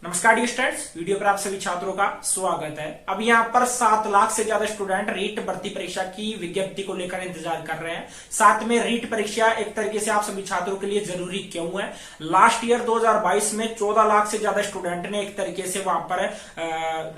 नमस्कार dear students, video पर आप सभी छात्रों का स्वागत है। अब यहाँ पर 7 लाख से ज्यादा स्टूडेंट रीट भर्ती परीक्षा की विज्ञप्ति को लेकर इंतजार कर रहे हैं। साथ में रीट परीक्षा एक तरीके से आप सभी छात्रों के लिए जरूरी क्यों है। लास्ट ईयर 2022 में 14 लाख से ज्यादा स्टूडेंट ने एक तरीके से वहां पर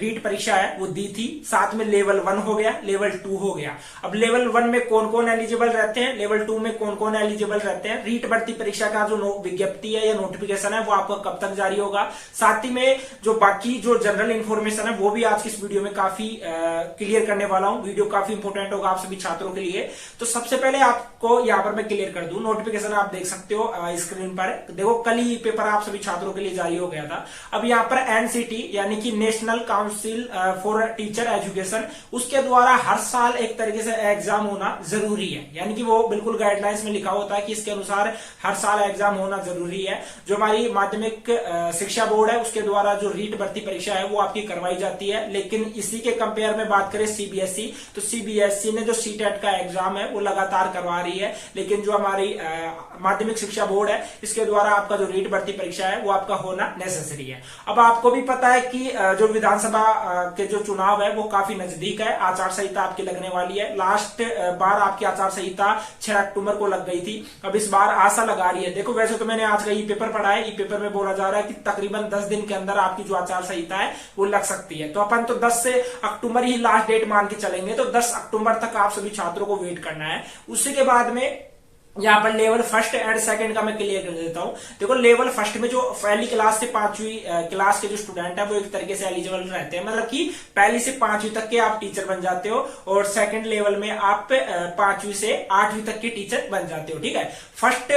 रीट परीक्षा है वो दी थी। साथ में लेवल 1 हो गया, लेवल 2 हो गया। अब लेवल 1 में कौन कौन एलिजिबल रहते हैं, लेवल 2 में कौन कौन एलिजिबल रहते हैं। रीट भर्ती परीक्षा का जो विज्ञप्ति है या नोटिफिकेशन है वो आपको कब तक जारी होगा। साथ ही में जो बाकी जो जनरल इंफॉर्मेशन है वो भी आज की इस वीडियो में काफी क्लियर करने वाला हूं। वीडियो काफी इंपॉर्टेंट होगा आप सभी छात्रों के लिए। तो सबसे पहले आपको यहां पर मैं क्लियर कर दूं, नोटिफिकेशन आप देख सकते हो स्क्रीन पर। देखो कल ही पेपर आप सभी छात्रों के लिए जारी हो गया था। अब यहां पर एनसीटी यानी कि national council for teacher education, उसके द्वारा हर साल एक तरीके से एग्जाम होना जरूरी है। यानी कि वो बिल्कुल गाइडलाइंस में लिखा होता है कि इसके अनुसार हर साल एग्जाम होना जरूरी है। जो हमारी माध्यमिक शिक्षा बोर्ड है उसके द्वारा जो रीट भर्ती परीक्षा है वो आपकी करवाई जाती है। लेकिन इसी के कंपेयर में बात करें सीबीएसई, तो सीबीएसई ने जो सीटेट का एग्जाम है वो लगातार करवा रही है। लेकिन जो हमारी माध्यमिक शिक्षा बोर्ड है इसके द्वारा आपका जो रीट भर्ती परीक्षा है वो आपका होना नेसेसरी है। अब आपको भी पता है कि जो विधानसभा के जो चुनाव है वो काफी नजदीक है। आचार संहिता आपकी लगने वाली है। लास्ट बार आपकी आचार संहिता 6 अक्टूबर को लग गई थी। अब इस बार आशा लगा रही है। देखो वैसे तो मैंने आज का ई पेपर पढ़ा है। ई पेपर में बोला जा रहा है कि तकरीबन 10 दिन के अंदर आपकी जो आचार संहिता है वो लग सकती है। तो अपन तो 10 से अक्टूबर ही लास्ट डेट मान के चलेंगे। तो 10 अक्टूबर तक आप सभी छात्रों को वेट करना है। उसी के बाद में यहाँ पर लेवल फर्स्ट एंड सेकंड का मैं क्लियर कर देता हूं। देखो लेवल फर्स्ट में जो पहली क्लास से 5वीं क्लास के जो स्टूडेंट है वो एक तरीके से एलिजिबल रहते हैं। मतलब कि पहली से 5वीं तक के आप टीचर बन जाते हो और सेकंड लेवल में आप 5वीं से 8वीं तक के टीचर बन जाते हो। ठीक है, फर्स्ट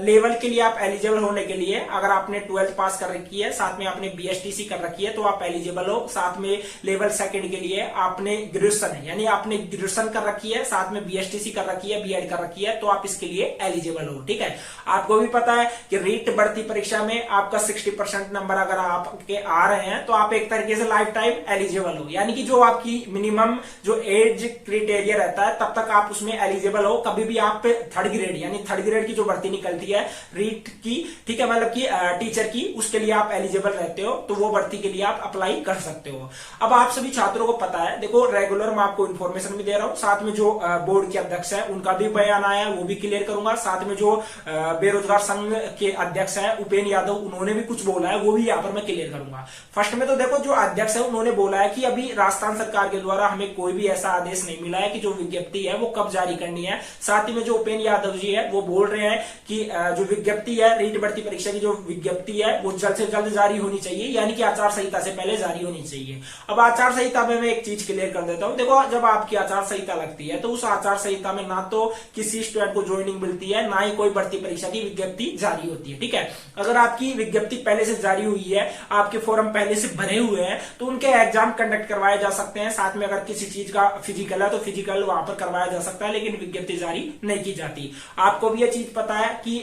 लेवल के लिए आप एलिजिबल होने के लिए अगर आपने 12th पास कर रखी है, साथ में आपने बीएसटीसी कर रखी है तो आप एलिजिबल हो। साथ में लेवल सेकंड के लिए आपने ग्रेजुएशन यानी आपने ग्रेजुएशन कर रखी है, साथ में बीएसटीसी कर रखी है, बीएड कर रखी है तो आप इसके लिए एलिजिबल हो। ठीक है, आपको भी पता है कि रीट भर्ती परीक्षा में आपका 60% नंबर अगर आपके आ रहे हैं तो आप एक तरीके से लाइफ टाइम एलिजिबल हो। यानी कि जो आपकी मिनिमम जो एज क्राइटेरिया रहता है तब तक आप उसमें एलिजिबल हो। कभी भी आप थर्ड ग्रेड यानी थर्ड ग्रेड की जो भर्ती निकलती है रीट की, ठीक है, मतलब कि टीचर की, उसके लिए आप एलिजिबल रहते हो तो वो भर्ती के लिए आप अप्लाई कर सकते हो। अब आप सभी छात्रों को पता है, देखो रेगुलर मैं आपको इन्फॉर्मेशन भी दे रहा हूं। साथ में जो बोर्ड के अध्यक्ष है उनका भी बयान आया है वो भी क्लियर करूंगा। साथ में जो बेरोजगार संघ के अध्यक्ष है उपेंद्र यादव, उन्होंने भी कुछ बोला है वो भी यहाँ पर मैं क्लियर करूंगा। फर्स्ट में तो देखो जो अध्यक्ष है उन्होंने बोला है कि अभी राजस्थान सरकार के द्वारा हमें कोई भी ऐसा आदेश नहीं मिला है कि जो विज्ञप्ति है वो कब जारी करनी है। साथ ही में जो उपेंद्र यादव जी है वो बोल रहे हैं कि जो विज्ञप्ति है रीट भर्ती परीक्षा की जो विज्ञप्ति है वो जल्द से जल्द जारी होनी चाहिए, यानी कि आचार संहिता से पहले जारी होनी चाहिए। अब आचार संहिता में मैं एक चीज क्लियर कर देता हूं। देखो जब आपकी आचार संहिता लगती है तो उस आचार संहिता में ना तो किसी स्टूडेंट को ज्वाइनिंग मिलती है, ना ही कोई भर्ती परीक्षा की विज्ञप्ति जारी होती है। ठीक है, अगर आपकी विज्ञप्ति पहले से जारी हुई है, आपके फॉर्म पहले से भरे हुए हैं तो उनके एग्जाम कंडक्ट करवाए जा सकते हैं। साथ में अगर किसी चीज का फिजिकल है तो फिजिकल वहां पर करवाया जा सकता है, लेकिन विज्ञप्ति जारी नहीं की जाती। आपको भी यह चीज पता है कि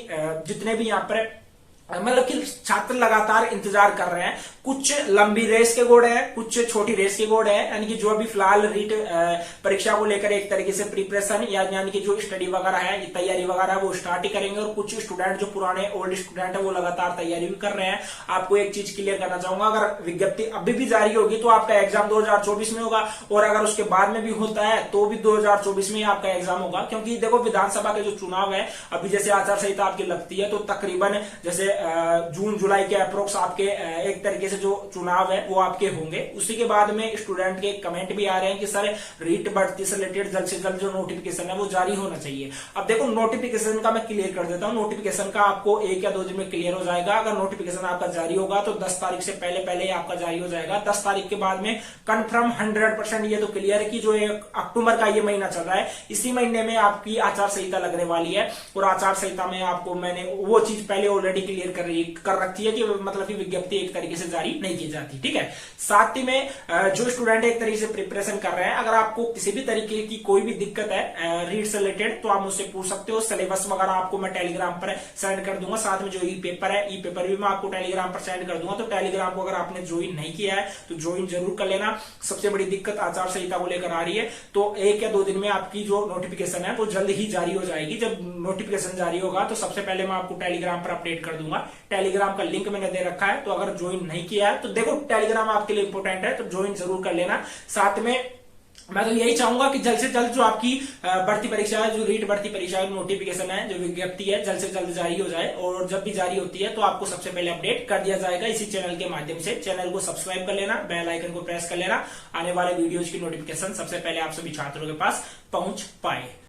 जितने भी यहाँ पर मतलब कि छात्र लगातार इंतजार कर रहे हैं। कुछ लंबी रेस के घोड़े हैं, कुछ छोटी रेस के घोड़े हैं। यानी कि जो अभी फिलहाल रीट परीक्षा को लेकर एक तरीके से प्रिपरेशन यानी कि जो स्टडी वगैरह है, तैयारी वगैरह वो स्टार्ट ही करेंगे। और कुछ स्टूडेंट जो पुराने ओल्ड स्टूडेंट है वो लगातार तैयारी भी कर रहे हैं। आपको एक चीज क्लियर करना चाहूंगा, अगर विज्ञप्ति अभी भी जारी होगी तो आपका एग्जाम 2024 में होगा, और अगर उसके बाद में भी होता है तो भी 2024 में आपका एग्जाम होगा। क्योंकि देखो विधानसभा के जो चुनाव है अभी जैसे आचार संहिता आपकी लगती है तो तकरीबन जैसे जून जुलाई के अप्रोक्स आपके एक तरीके से जो चुनाव है वो आपके होंगे। उसी के बाद में स्टूडेंट के कमेंट भी आ रहे हैं कि सर रीट भर्ती से रिलेटेड जल्द से जल्द जो नोटिफिकेशन है वो जारी होना चाहिए। अब देखो नोटिफिकेशन का मैं क्लियर कर देता हूं। नोटिफिकेशन का आपको 1 या 2 दिन में क्लियर हो जाएगा। अगर नोटिफिकेशन आपका जारी होगा तो 10 तारीख से पहले पहले आपका जारी हो जाएगा। 10 तारीख के बाद में कंफर्म 100% ये तो क्लियर है कि जो 1 अक्टूबर का ये महीना चल रहा है इसी महीने में आपकी आचार संहिता लगने वाली है। और आचार संहिता में आपको मैंने वो चीज पहले ऑलरेडी क्लियर कर रखी है कि मतलब कि विज्ञप्ति एक तरीके से जारी नहीं की जाती। ठीक है, साथ ही में जो स्टूडेंट एक तरीके से प्रिपरेशन कर रहे हैं, अगर आपको किसी भी तरीके की कोई भी दिक्कत है रीट से रिलेटेड तो आप मुझसे पूछ सकते हो। सिलेबस वगैरह आपको मैं टेलीग्राम पर सेंड कर दूंगा। साथ में जो ई पेपर है, ई पेपर भी मैं आपको टेलीग्राम पर सेंड कर दूंगा। तो टेलीग्राम को अगर आपने ज्वाइन नहीं किया है तो ज्वाइन जरूर कर लेना। सबसे बड़ी दिक्कत आचार संहिता को लेकर आ रही है तो 1 या 2 दिन में आपकी जो नोटिफिकेशन है वो जल्द ही जारी हो जाएगी। जब नोटिफिकेशन जारी होगा तो सबसे पहले मैं आपको टेलीग्राम पर अपडेट कर दूंगा। दूंगा। टेलीग्राम का लिंक मैंने दे रखा है, तो अगर ज्वाइन नहीं किया है तो देखो टेलीग्राम आपके लिए इंपॉर्टेंट है, तो ज्वाइन जरूर कर लेना। साथ में मैं तो यही चाहूंगा कि जल्द से जल्द जो आपकी भर्ती परीक्षा है, जो रीट भर्ती परीक्षा का नोटिफिकेशन है, जो विज्ञप्ति है, जल्द से जल्द जारी हो जाए, और जब भी जारी होती है तो आपको सबसे पहले अपडेट कर दिया जाएगा इसी चैनल के माध्यम से। चैनल को सब्सक्राइब कर लेना, बेल आइकन को प्रेस कर लेना, आने वाले वीडियोज की नोटिफिकेशन सबसे पहले आप सभी छात्रों के पास पहुंच पाए।